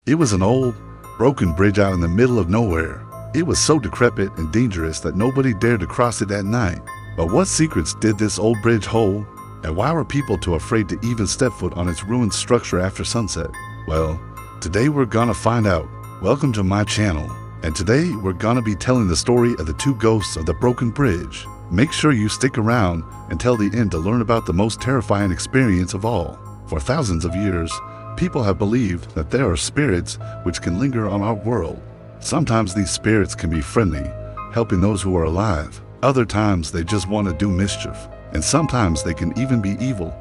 It was an old, broken bridge out in the middle of nowhere. It was so decrepit and dangerous that nobody dared to cross it at night. But what secrets did this old bridge hold? And why were people too afraid to even step foot on its ruined structure after sunset? Well, today we're gonna find out. Welcome to my channel. And today we're gonna be telling the story of the two ghosts of the broken bridge. Make sure you stick around until the end to learn about the most terrifying experience of all. For thousands of years, people have believed that there are spirits which can linger on our world. Sometimes these spirits can be friendly, helping those who are alive. Other times they just want to do mischief. And sometimes they can even be evil,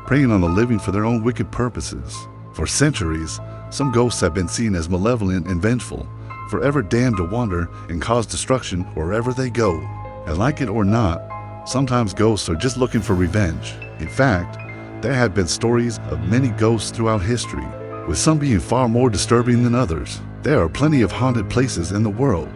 preying on the living for their own wicked purposes. For centuries, some ghosts have been seen as malevolent and vengeful, forever damned to wander and cause destruction wherever they go. And like it or not, sometimes ghosts are just looking for revenge. In fact, there have been stories of many ghosts throughout history, with some being far more disturbing than others. There are plenty of haunted places in the world,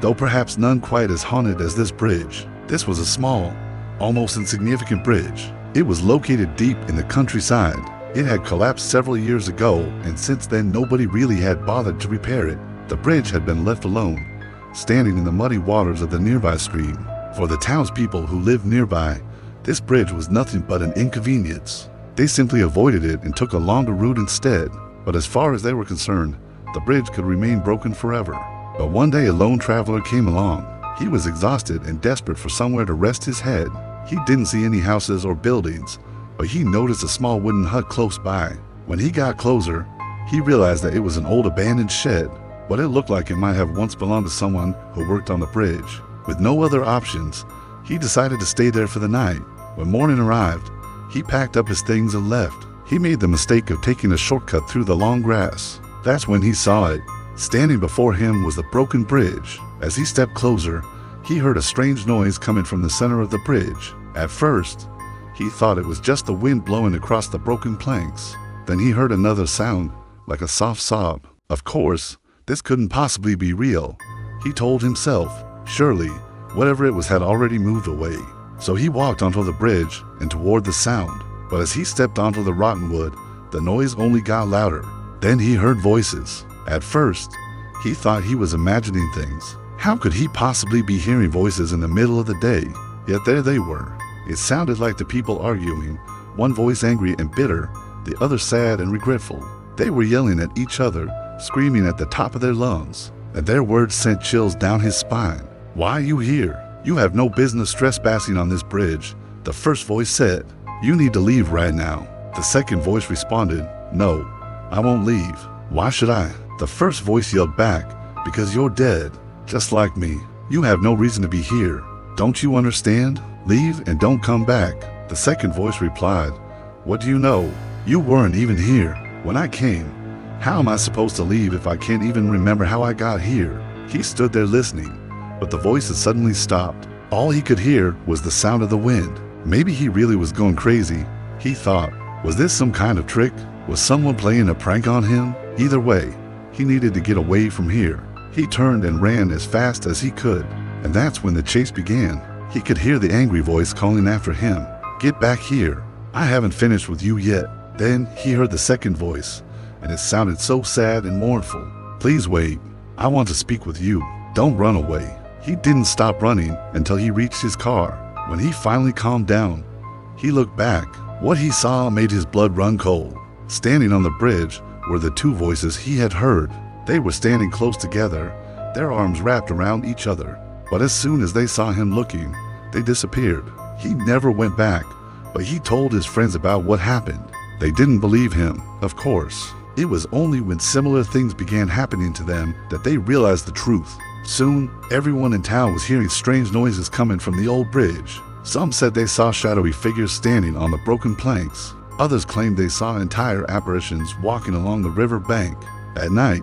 though perhaps none quite as haunted as this bridge. This was a small, almost insignificant bridge. It was located deep in the countryside. It had collapsed several years ago, and since then nobody really had bothered to repair it. The bridge had been left alone, standing in the muddy waters of the nearby stream. For the townspeople who lived nearby, this bridge was nothing but an inconvenience. They simply avoided it and took a longer route instead. But as far as they were concerned, the bridge could remain broken forever. But one day a lone traveler came along. He was exhausted and desperate for somewhere to rest his head. He didn't see any houses or buildings, but he noticed a small wooden hut close by. When he got closer, he realized that it was an old abandoned shed, but it looked like it might have once belonged to someone who worked on the bridge. With no other options, he decided to stay there for the night. When morning arrived, he packed up his things and left. He made the mistake of taking a shortcut through the long grass. That's when he saw it. Standing before him was the broken bridge. As he stepped closer, he heard a strange noise coming from the center of the bridge. At first, he thought it was just the wind blowing across the broken planks. Then he heard another sound, like a soft sob. Of course, this couldn't possibly be real. He told himself, surely, whatever it was had already moved away. So he walked onto the bridge and toward the sound. But as he stepped onto the rotten wood, the noise only got louder. Then he heard voices. At first, he thought he was imagining things. How could he possibly be hearing voices in the middle of the day? Yet there they were. It sounded like the people arguing, one voice angry and bitter, the other sad and regretful. They were yelling at each other, screaming at the top of their lungs, and their words sent chills down his spine. "Why are you here? You have no business trespassing on this bridge," the first voice said. "You need to leave right now." The second voice responded, "No, I won't leave." "Why should I?" The first voice yelled back, "Because you're dead, just like me. You have no reason to be here. Don't you understand? Leave and don't come back." The second voice replied, "What do you know? You weren't even here when I came. How am I supposed to leave if I can't even remember how I got here?" He stood there listening, but the voices suddenly stopped. All he could hear was the sound of the wind. Maybe he really was going crazy, he thought. Was this some kind of trick? Was someone playing a prank on him? Either way, he needed to get away from here. He turned and ran as fast as he could, and that's when the chase began. He could hear the angry voice calling after him, "Get back here. I haven't finished with you yet." Then he heard the second voice, and it sounded so sad and mournful. "Please wait. I want to speak with you. Don't run away." He didn't stop running until he reached his car. When he finally calmed down, he looked back. What he saw made his blood run cold. Standing on the bridge were the two voices he had heard. They were standing close together, their arms wrapped around each other. But as soon as they saw him looking, they disappeared. He never went back, but he told his friends about what happened. They didn't believe him, of course. It was only when similar things began happening to them that they realized the truth. Soon, everyone in town was hearing strange noises coming from the old bridge. Some said they saw shadowy figures standing on the broken planks. Others claimed they saw entire apparitions walking along the river bank. At night,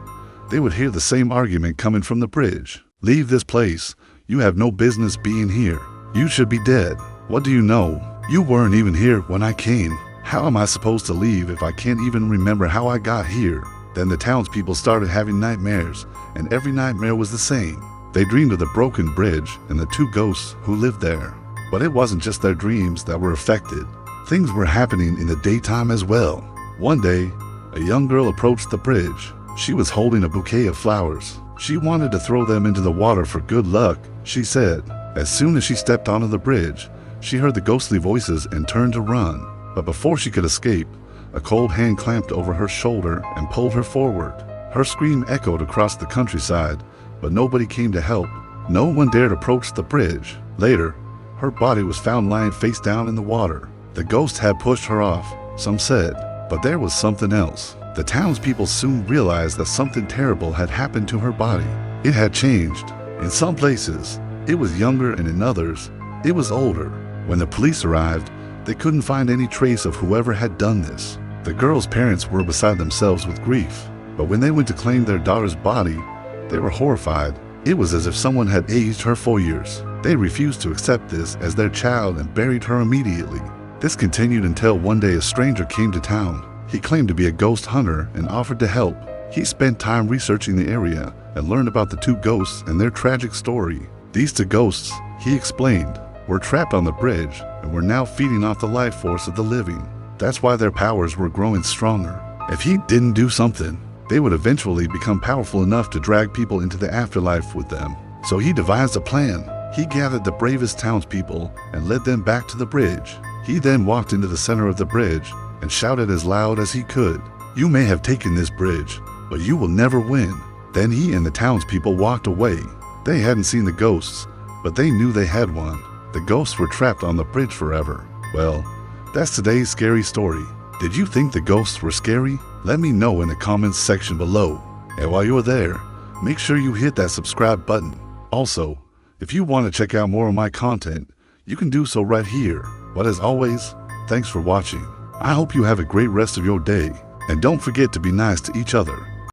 they would hear the same argument coming from the bridge. "Leave this place. You have no business being here. You should be dead. What do you know? You weren't even here when I came. How am I supposed to leave if I can't even remember how I got here?" Then the townspeople started having nightmares, and every nightmare was the same. They dreamed of the broken bridge and the two ghosts who lived there. But it wasn't just their dreams that were affected. Things were happening in the daytime as well. One day, a young girl approached the bridge. She was holding a bouquet of flowers. She wanted to throw them into the water for good luck, she said. As soon as she stepped onto the bridge, she heard the ghostly voices and turned to run. But before she could escape, a cold hand clamped over her shoulder and pulled her forward. Her scream echoed across the countryside, but nobody came to help. No one dared approach the bridge. Later, her body was found lying face down in the water. The ghost had pushed her off, some said, but there was something else. The townspeople soon realized that something terrible had happened to her body. It had changed. In some places, it was younger, and in others, it was older. When the police arrived, they couldn't find any trace of whoever had done this. The girl's parents were beside themselves with grief, but when they went to claim their daughter's body, they were horrified. It was as if someone had aged her 4 years. They refused to accept this as their child and buried her immediately. This continued until one day a stranger came to town. He claimed to be a ghost hunter and offered to help. He spent time researching the area and learned about the two ghosts and their tragic story. These two ghosts, he explained, were trapped on the bridge and were now feeding off the life force of the living. That's why their powers were growing stronger. If he didn't do something, they would eventually become powerful enough to drag people into the afterlife with them. So he devised a plan. He gathered the bravest townspeople and led them back to the bridge. He then walked into the center of the bridge and shouted as loud as he could, "You may have taken this bridge, but you will never win." Then he and the townspeople walked away. They hadn't seen the ghosts, but they knew they had one. The ghosts were trapped on the bridge forever. Well, that's today's scary story. Did you think the ghosts were scary? Let me know in the comments section below. And while you're there, make sure you hit that subscribe button. Also, if you want to check out more of my content, you can do so right here. But as always, thanks for watching. I hope you have a great rest of your day, and don't forget to be nice to each other.